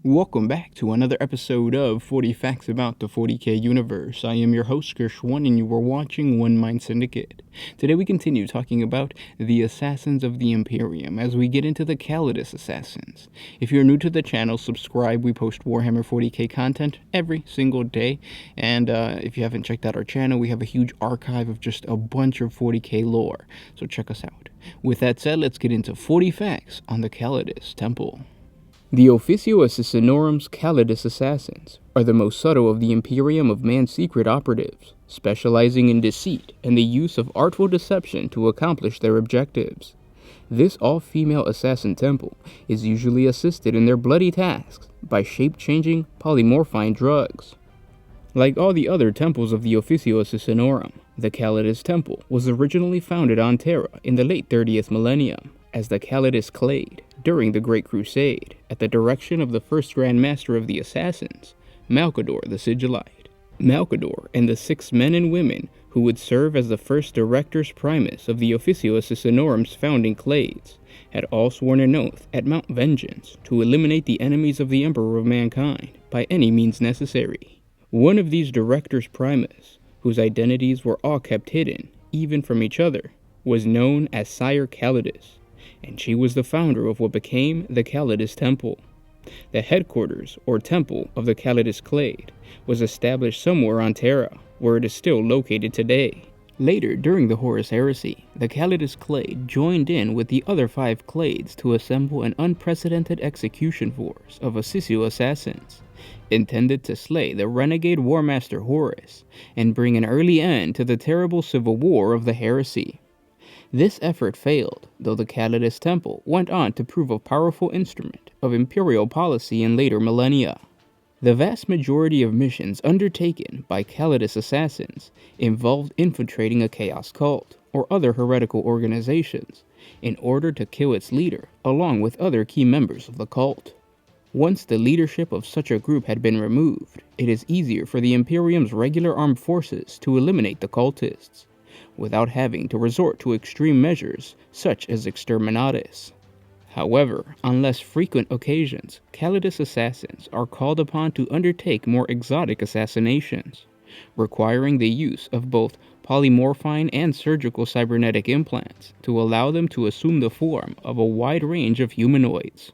Welcome back to another episode of 40 Facts About the 40K Universe. I am your host, Gershwan, and you are watching One Mind Syndicate. Today we continue talking about the Assassins of the Imperium as we get into the Callidus Assassins. If you're new to the channel, subscribe. We post Warhammer 40K content every single day. And if you haven't checked out our channel, we have a huge archive of just a bunch of 40K lore. So check us out. With that said, let's get into 40 facts on the Callidus Temple. The Officio Assassinorum Callidus Assassins are the most subtle of the Imperium of Man's secret operatives, specializing in deceit and the use of artful deception to accomplish their objectives. This all-female assassin temple is usually assisted in their bloody tasks by shape-changing polymorphine drugs. Like all the other temples of the Officio Assassinorum, the Callidus Temple was originally founded on Terra in the late 30th millennium as the Callidus Clade during the Great Crusade, at the direction of the first Grand Master of the Assassins, Malcador the Sigillite. Malcador and the 6 men and women who would serve as the first Directors Primus of the Officio Assassinorum's founding clades had all sworn an oath at Mount Vengeance to eliminate the enemies of the Emperor of Mankind by any means necessary. One of these Directors Primus, whose identities were all kept hidden, even from each other, was known as Sire Callidus, and she was the founder of what became the Callidus Temple. The headquarters, or temple, of the Callidus Clade was established somewhere on Terra, where it is still located today. Later, during the Horus Heresy, the Callidus Clade joined in with the other 5 clades to assemble an unprecedented execution force of Officio assassins, intended to slay the renegade War Master Horus and bring an early end to the terrible civil war of the heresy. This effort failed, though the Callidus Temple went on to prove a powerful instrument of imperial policy in later millennia. The vast majority of missions undertaken by Callidus assassins involved infiltrating a chaos cult or other heretical organizations in order to kill its leader along with other key members of the cult. Once the leadership of such a group had been removed, it is easier for the Imperium's regular armed forces to eliminate the cultists, without having to resort to extreme measures such as exterminatus. However, on less frequent occasions, Callidus assassins are called upon to undertake more exotic assassinations, requiring the use of both polymorphine and surgical cybernetic implants to allow them to assume the form of a wide range of humanoids.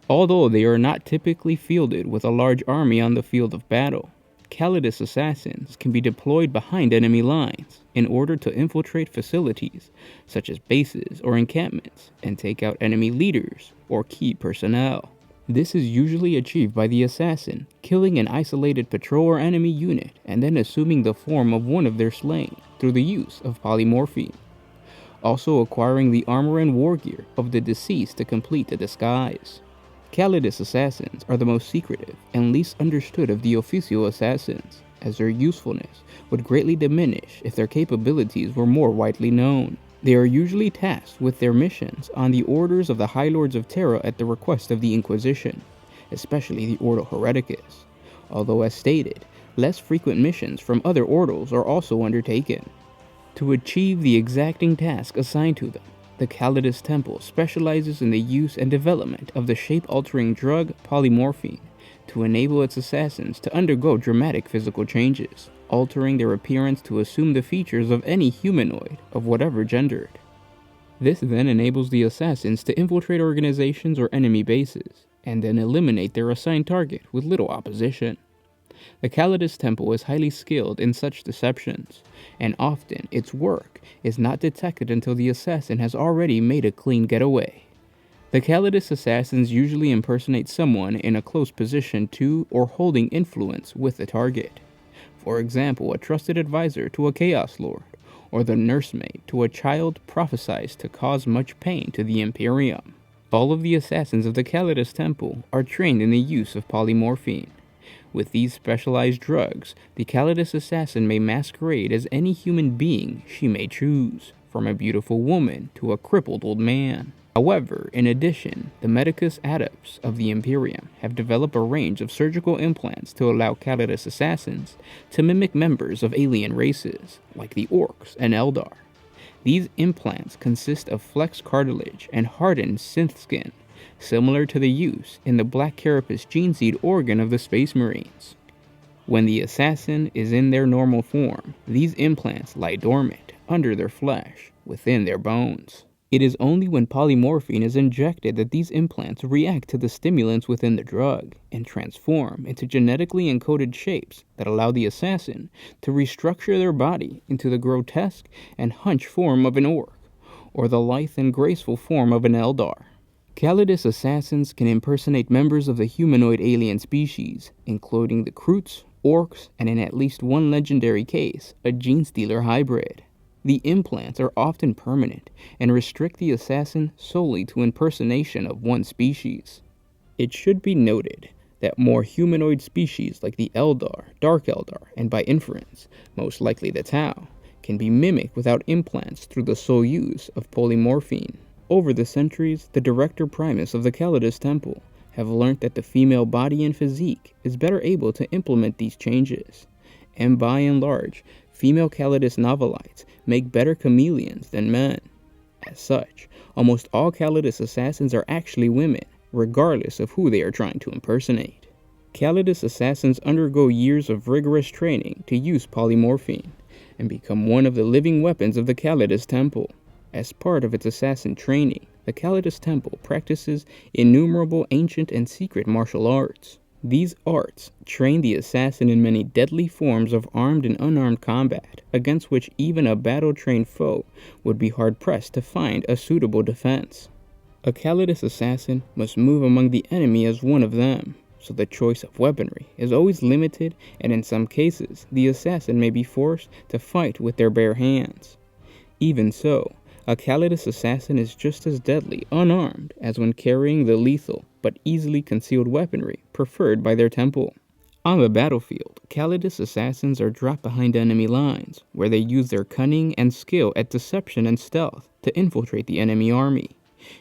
Although they are not typically fielded with a large army on the field of battle, Callidus assassins can be deployed behind enemy lines in order to infiltrate facilities such as bases or encampments and take out enemy leaders or key personnel. This is usually achieved by the assassin killing an isolated patrol or enemy unit and then assuming the form of one of their slain through the use of polymorphine, also acquiring the armor and war gear of the deceased to complete the disguise. Callidus assassins are the most secretive and least understood of the Officio assassins, as their usefulness would greatly diminish if their capabilities were more widely known. They are usually tasked with their missions on the orders of the High Lords of Terra at the request of the Inquisition, especially the Ordo Hereticus, although as stated, less frequent missions from other orders are also undertaken. To achieve the exacting task assigned to them, the Callidus Temple specializes in the use and development of the shape-altering drug polymorphine to enable its assassins to undergo dramatic physical changes, altering their appearance to assume the features of any humanoid of whatever gender. This then enables the assassins to infiltrate organizations or enemy bases, and then eliminate their assigned target with little opposition. The Callidus Temple is highly skilled in such deceptions, and often its work is not detected until the assassin has already made a clean getaway. The Callidus assassins usually impersonate someone in a close position to or holding influence with the target. For example, a trusted advisor to a Chaos Lord, or the nursemaid to a child prophesied to cause much pain to the Imperium. All of the assassins of the Callidus Temple are trained in the use of polymorphine. With these specialized drugs, the Callidus assassin may masquerade as any human being she may choose, from a beautiful woman to a crippled old man. However, in addition, the Medicus Adepts of the Imperium have developed a range of surgical implants to allow Callidus assassins to mimic members of alien races, like the Orcs and Eldar. These implants consist of flexed cartilage and hardened synth skin similar to the use in the black carapace gene seed organ of the Space Marines. When the assassin is in their normal form, these implants lie dormant under their flesh, within their bones. It is only when polymorphine is injected that these implants react to the stimulants within the drug and transform into genetically encoded shapes that allow the assassin to restructure their body into the grotesque and hunch form of an orc, or the lithe and graceful form of an Eldar. Callidus assassins can impersonate members of the humanoid alien species, including the Kroots, orcs, and in at least one legendary case, a gene-stealer hybrid. The implants are often permanent and restrict the assassin solely to impersonation of one species. It should be noted that more humanoid species like the Eldar, Dark Eldar, and by inference, most likely the Tau, can be mimicked without implants through the sole use of polymorphine. Over the centuries, the Director Primus of the Callidus Temple have learnt that the female body and physique is better able to implement these changes, and by and large, female Callidus novelites make better chameleons than men. As such, almost all Callidus assassins are actually women, regardless of who they are trying to impersonate. Callidus assassins undergo years of rigorous training to use polymorphine, and become one of the living weapons of the Callidus Temple. As part of its assassin training, the Callidus Temple practices innumerable ancient and secret martial arts. These arts train the assassin in many deadly forms of armed and unarmed combat, against which even a battle-trained foe would be hard-pressed to find a suitable defense. A Callidus assassin must move among the enemy as one of them, so the choice of weaponry is always limited, and in some cases, the assassin may be forced to fight with their bare hands. Even so, a Callidus assassin is just as deadly unarmed as when carrying the lethal but easily concealed weaponry preferred by their temple. On the battlefield, Callidus assassins are dropped behind enemy lines, where they use their cunning and skill at deception and stealth to infiltrate the enemy army.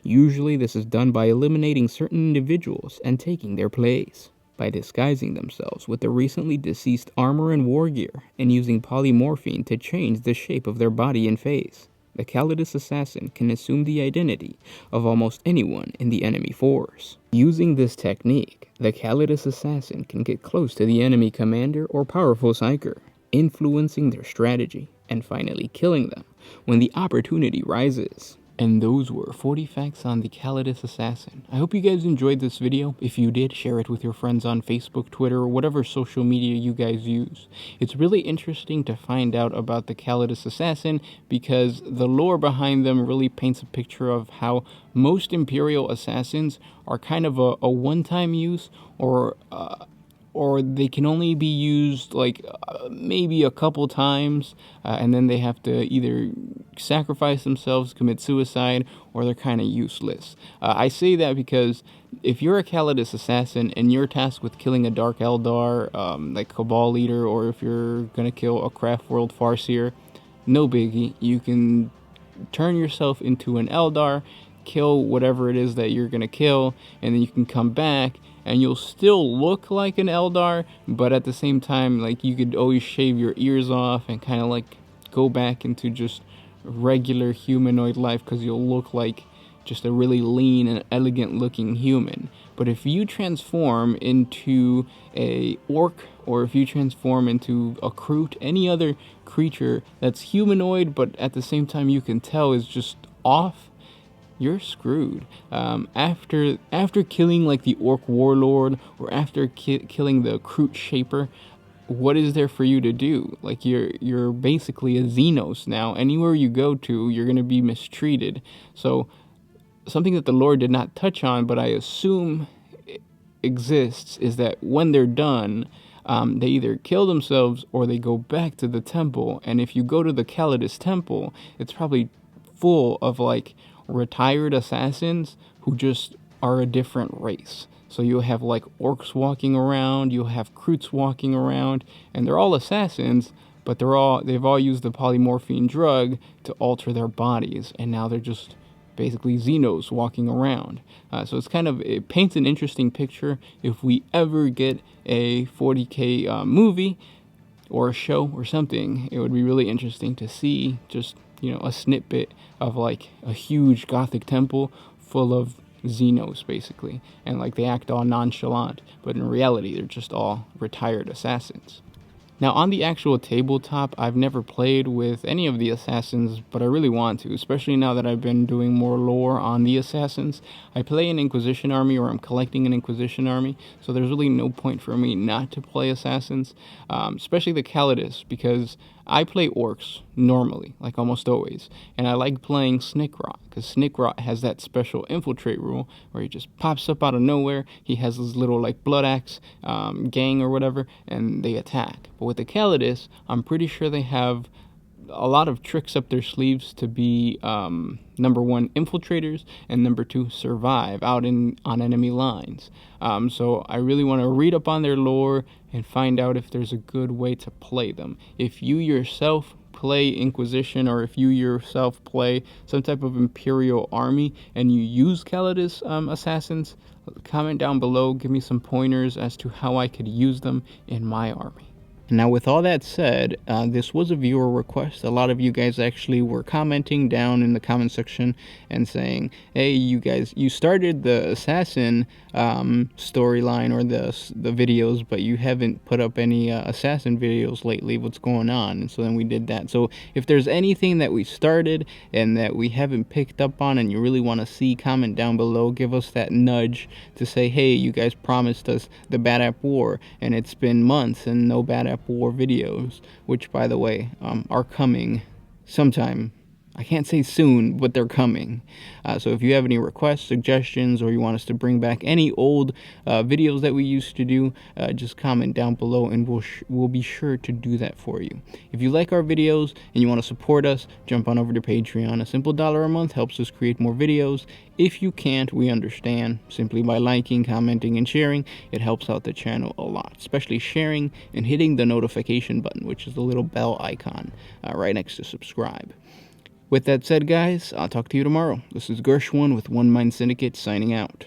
Usually this is done by eliminating certain individuals and taking their place, by disguising themselves with the recently deceased armor and war gear, and using polymorphine to change the shape of their body and face. The Callidus assassin can assume the identity of almost anyone in the enemy force. Using this technique, the Callidus assassin can get close to the enemy commander or powerful psyker, influencing their strategy, and finally killing them when the opportunity rises. And those were 40 facts on the Callidus assassin. I hope you guys enjoyed this video. If you did, share it with your friends on Facebook, Twitter, or whatever social media you guys use. It's really interesting to find out about the Callidus assassin because the lore behind them really paints a picture of how most Imperial assassins are kind of a one-time use, or they can only be used like maybe a couple times, and then they have to either sacrifice themselves, commit suicide, or they're kind of useless. I say that because if you're a Callidus assassin and you're tasked with killing a Dark Eldar, like Cabal leader, or if you're gonna kill a Craft World Farseer, no biggie. You can turn yourself into an Eldar, kill whatever it is that you're gonna kill, and then you can come back and you'll still look like an Eldar, but at the same time, like, you could always shave your ears off and kind of like go back into just regular humanoid life, because you'll look like just a really lean and elegant looking human. But if you transform into a orc, or if you transform into a Kroot, any other creature that's humanoid but at the same time you can tell is just off, you're screwed. After killing like the Orc Warlord, or after killing the Kroot Shaper, what is there for you to do? Like, you're basically a Xenos now. Anywhere you go to, you're gonna be mistreated. So something that the lore did not touch on, but I assume exists, is that when they're done, they either kill themselves or they go back to the temple. And if you go to the Callidus Temple, it's probably full of like retired assassins who just are a different race. So you'll have like orcs walking around, you'll have Kroots walking around, and they're all assassins, but they've all used the polymorphine drug to alter their bodies, and now they're just basically Xenos walking around. So it paints an interesting picture. If we ever get a 40K movie or a show or something, it would be really interesting to see just, a snippet of like a huge Gothic temple full of Xenos, basically, and like they act all nonchalant, but in reality they're just all retired assassins. Now, on the actual tabletop, I've never played with any of the assassins, but I really want to, especially now that I've been doing more lore on the assassins. I play an Inquisition army, or I'm collecting an Inquisition army, so there's really no point for me not to play assassins, especially the Callidus, because I play orcs normally, like almost always, and I like playing Snickrot, because Snickrot has that special infiltrate rule where he just pops up out of nowhere. He has this little like blood axe gang or whatever, and they attack. But with the Callidus, I'm pretty sure they have a lot of tricks up their sleeves to be number one, infiltrators, and number two, survive out on enemy lines. So I really want to read up on their lore and find out if there's a good way to play them. If you yourself play Inquisition, or if you yourself play some type of Imperial army and you use Callidus assassins, comment down below, give me some pointers as to how I could use them in my army. Now, with all that said, this was a viewer request. A lot of you guys actually were commenting down in the comment section and saying, hey, you guys, you started the assassin storyline or the videos, but you haven't put up any assassin videos lately. What's going on? And so then we did that. So if there's anything that we started and that we haven't picked up on and you really want to see, comment down below. Give us that nudge to say, hey, you guys promised us the Bad App War, and it's been months and no Bad App War videos, which, by the way, are coming sometime. I can't say soon, but they're coming. So if you have any requests, suggestions, or you want us to bring back any old videos that we used to do, just comment down below and we'll be sure to do that for you. If you like our videos and you want to support us, jump on over to Patreon. A simple $1 a month helps us create more videos. If you can't, we understand. Simply by liking, commenting, and sharing, it helps out the channel a lot, especially sharing and hitting the notification button, which is the little bell icon right next to subscribe. With that said, guys, I'll talk to you tomorrow. This is Gershwin with One Mind Syndicate signing out.